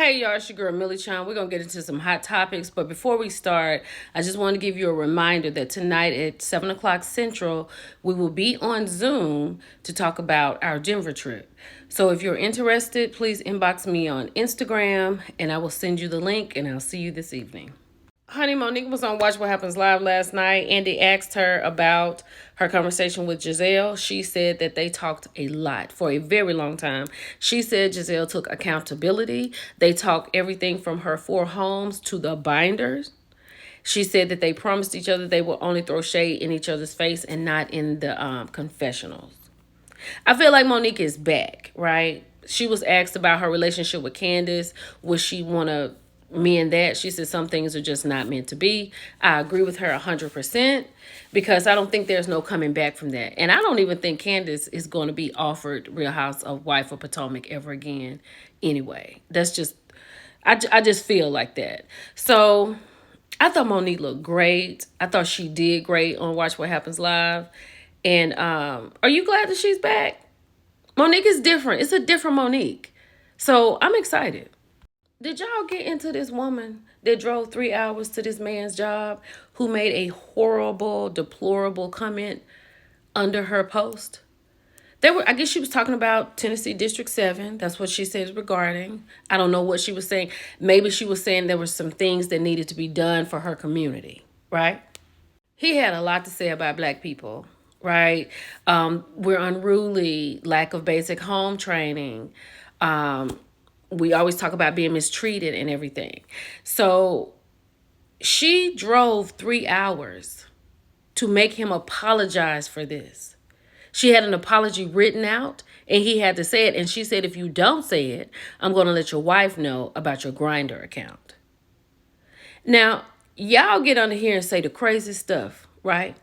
Hey y'all, it's your girl Millie Chan. We're gonna get into some hot topics, but before we start, I just want to give you a reminder that tonight at 7 o'clock Central, we will be on Zoom to talk about our Denver trip. So if you're interested, please inbox me on Instagram and I will send you the link and I'll see you this evening. Honey, Monique was on Watch What Happens Live last night. Andy asked her about her conversation with Giselle. She said that they talked a lot for a very long time. She said Giselle took accountability. They talked everything from her 4 homes to the binders. She said that they promised each other they would only throw shade in each other's face and not in the confessionals. I feel like Monique is back, right? She was asked about her relationship with Candace. Would she want to mend that? She said some things are just not meant to be. I agree with her 100% because I don't think there's no coming back from that. And I don't even think Candace is going to be offered Real House of Wife of Potomac ever again anyway. That's just, I just feel like that. So I thought Monique looked great. I thought she did great on Watch What Happens Live. And are you glad that she's back? Monique is different. It's a different Monique. So I'm excited. Did y'all get into this woman that drove 3 hours to this man's job who made a horrible, deplorable comment under her post? I guess she was talking about Tennessee District 7. That's what she says regarding. I don't know what she was saying. Maybe she was saying there were some things that needed to be done for her community, right? He had a lot to say about black people, right? We're unruly, lack of basic home training. We always talk about being mistreated and everything. So she drove 3 hours to make him apologize for this. She had an apology written out and he had to say it. And she said, if you don't say it, I'm going to let your wife know about your Grindr account. Now, y'all get under here and say the crazy stuff, right?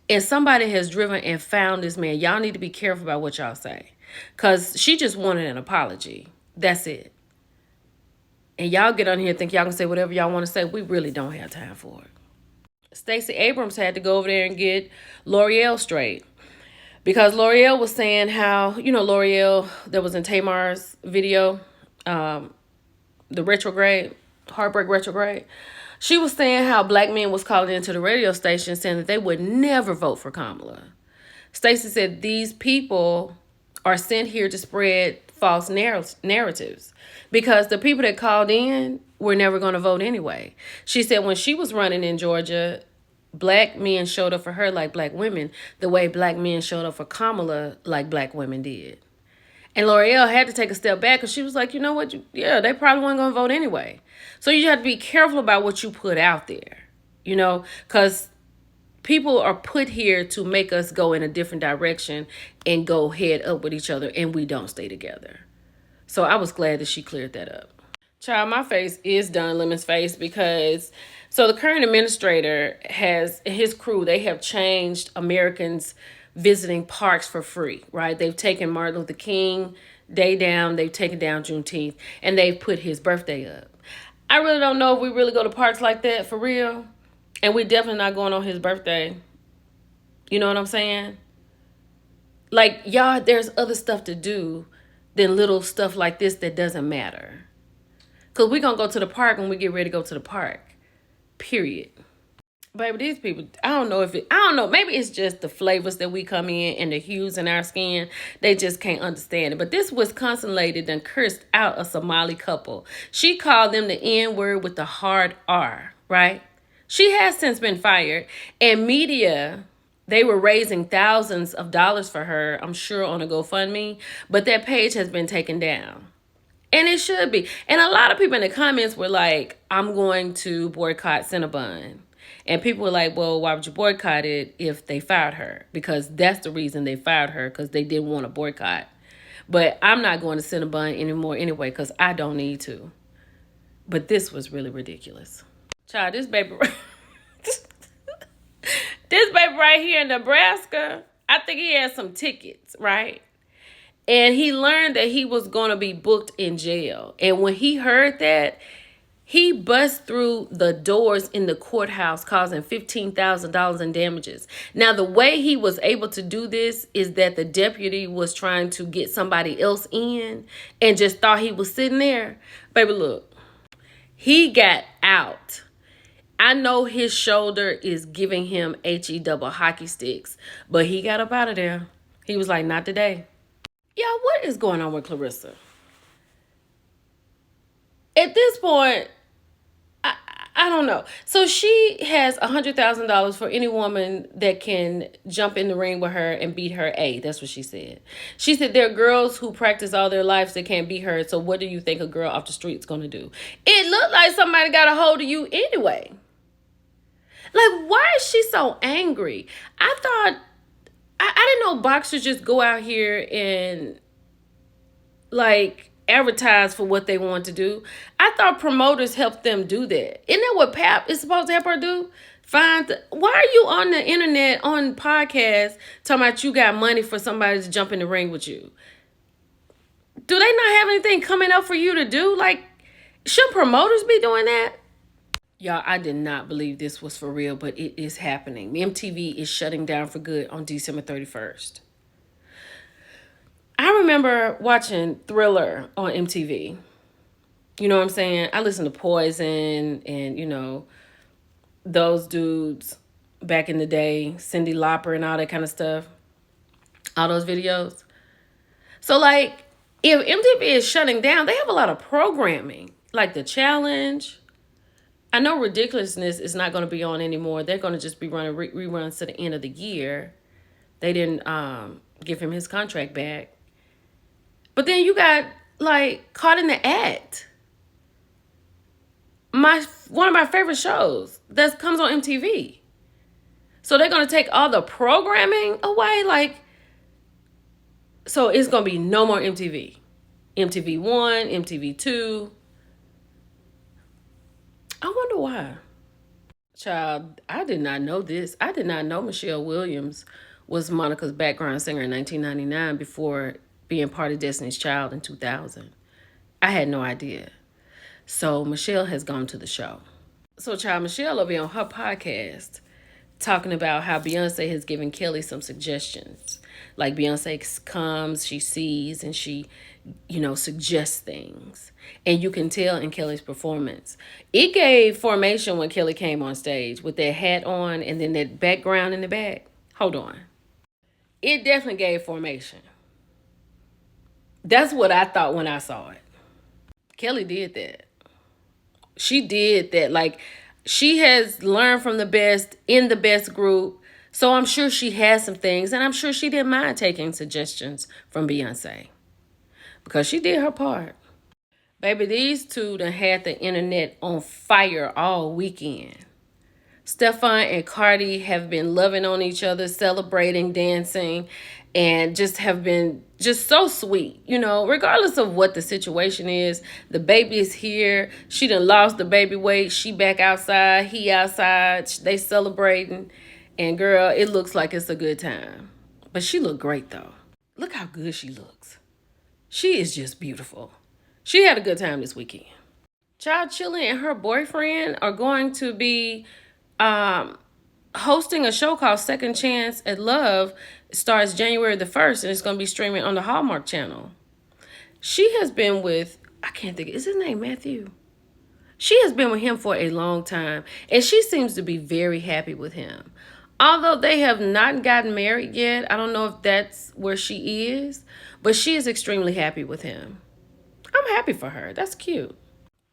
And somebody has driven and found this man. Y'all need to be careful about what y'all say. Because she just wanted an apology. That's it. And y'all get on here and think y'all can say whatever y'all want to say. We really don't have time for it. Stacey Abrams had to go over there and get L'Oreal straight. Because L'Oreal was saying how, L'Oreal that was in Tamar's video, the retrograde, Heartbreak Retrograde. She was saying how black men was calling into the radio station saying that they would never vote for Kamala. Stacey said these people are sent here to spread false narratives because the people that called in were never going to vote anyway. She said when she was running in Georgia, black men showed up for her like black women, the way black men showed up for Kamala like black women did. And L'Oreal had to take a step back because she was like, you know what? They probably weren't going to vote anyway. So you have to be careful about what you put out there, because people are put here to make us go in a different direction and go head up with each other, and we don't stay together. So I was glad that she cleared that up. Child, my face is Don Lemon's face because so the current administrator has his crew, they have changed Americans visiting parks for free, right? They've taken Martin Luther King Day down, they've taken down Juneteenth, and they've put his birthday up. I really don't know if we really go to parks like that for real, and we're definitely not going on his birthday. You know what I'm saying? Like, y'all, there's other stuff to do than little stuff like this that doesn't matter. Because we're going to go to the park when we get ready to go to the park. Period. Baby, these people, I don't know. Maybe it's just the flavors that we come in and the hues in our skin. They just can't understand it. But this Wisconsin lady done cursed out a Somali couple. She called them the N-word with the hard R, right? She has since been fired. And media, they were raising thousands of dollars for her, I'm sure on a GoFundMe. But that page has been taken down. And it should be. And a lot of people in the comments were like, I'm going to boycott Cinnabon. And people were like, well, why would you boycott it if they fired her? Because that's the reason they fired her, because they didn't want to boycott. But I'm not going to Cinnabon anymore anyway, because I don't need to. But this was really ridiculous. Child, this baby right here in Nebraska, I think he had some tickets, right? And he learned that he was going to be booked in jail. And when he heard that, He bust through the doors in the courthouse, causing $15,000 in damages. Now, the way he was able to do this is that the deputy was trying to get somebody else in and just thought he was sitting there. Baby, look, he got out. I know his shoulder is giving him HE double hockey sticks, but he got up out of there. He was like, not today. Y'all, what is going on with Clarissa? At this point, I don't know. So she has $100,000 for any woman that can jump in the ring with her and beat her. That's what she said. She said there are girls who practice all their lives that can't beat her. So what do you think a girl off the street's going to do? It looked like somebody got a hold of you anyway. Like, why is she so angry? I thought, I didn't know boxers just go out here and, like, advertise for what they want to do. I thought promoters helped them do that. Isn't that what Pap is supposed to help her do? Why are you on the internet, on podcasts, talking about you got money for somebody to jump in the ring with you? Do they not have anything coming up for you to do? Like, should promoters be doing that? Y'all, I did not believe this was for real, but it is happening. MTV is shutting down for good on December 31st. I remember watching Thriller on MTV. You know what I'm saying? I listened to Poison and, those dudes back in the day, Cyndi Lauper and all that kind of stuff. All those videos. So, like, if MTV is shutting down, they have a lot of programming. Like The Challenge. I know Ridiculousness is not going to be on anymore. They're going to just be running reruns to the end of the year. They didn't give him his contract back. But then you got, like, Caught in the Act. One of my favorite shows that comes on MTV. So they're going to take all the programming away? Like, so it's going to be no more MTV. MTV 1, MTV 2. I wonder why. Child, I did not know this. I did not know Michelle Williams was Monica's background singer in 1999 before being part of Destiny's Child in 2000. I had no idea. So Michelle has gone to the show. So child, Michelle will be on her podcast talking about how Beyonce has given Kelly some suggestions. Like Beyonce comes, she sees, and she, suggests things. And you can tell in Kelly's performance. It gave formation when Kelly came on stage with that hat on and then that background in the back. Hold on. It definitely gave formation. That's what I thought when I saw it. Kelly did that. She did that. Like, she has learned from the best in the best group. So I'm sure she has some things. And I'm sure she didn't mind taking suggestions from Beyonce. Because she did her part. Baby, these two done had the internet on fire all weekend. Stefan and Cardi have been loving on each other, celebrating, dancing, and just have been just so sweet. Regardless of what the situation is, the baby is here. She done lost the baby weight. She back outside. He outside. They celebrating. And girl, it looks like it's a good time. But she look great though. Look how good she looks. She is just beautiful. She had a good time this weekend. Child Chilli and her boyfriend are going to be hosting a show called Second Chance at Love. It starts January the 1st and it's going to be streaming on the Hallmark Channel. She has been with, I can't think, is his name Matthew? She has been with him for a long time and she seems to be very happy with him. Although they have not gotten married yet, I don't know if that's where she is, but she is extremely happy with him. I'm happy for her. That's cute.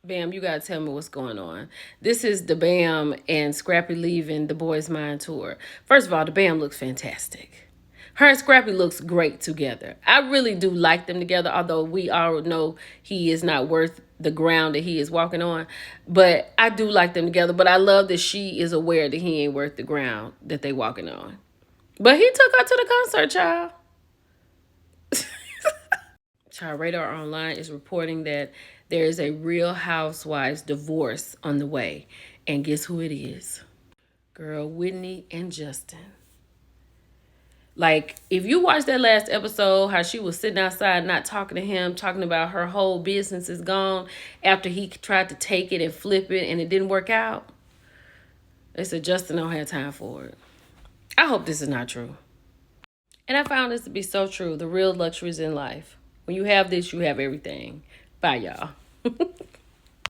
Bam, you gotta tell me what's going on. This is the Bam and Scrappy leaving the Boys Mind tour. First of all, the Bam looks fantastic. Her and Scrappy looks great together. I really do like them together, although we all know he is not worth the ground that he is walking on. But I do like them together. But I love that she is aware that he ain't worth the ground that they walking on. But he took her to the concert, child. Child, Radar Online is reporting that there is a Real Housewives divorce on the way. And guess who it is? Girl, Whitney and Justin. Like, if you watch that last episode, how she was sitting outside not talking to him, talking about her whole business is gone after he tried to take it and flip it and it didn't work out. They said Justin don't have time for it. I hope this is not true. And I found this to be so true. The real luxuries in life. When you have this, you have everything. Bye, y'all.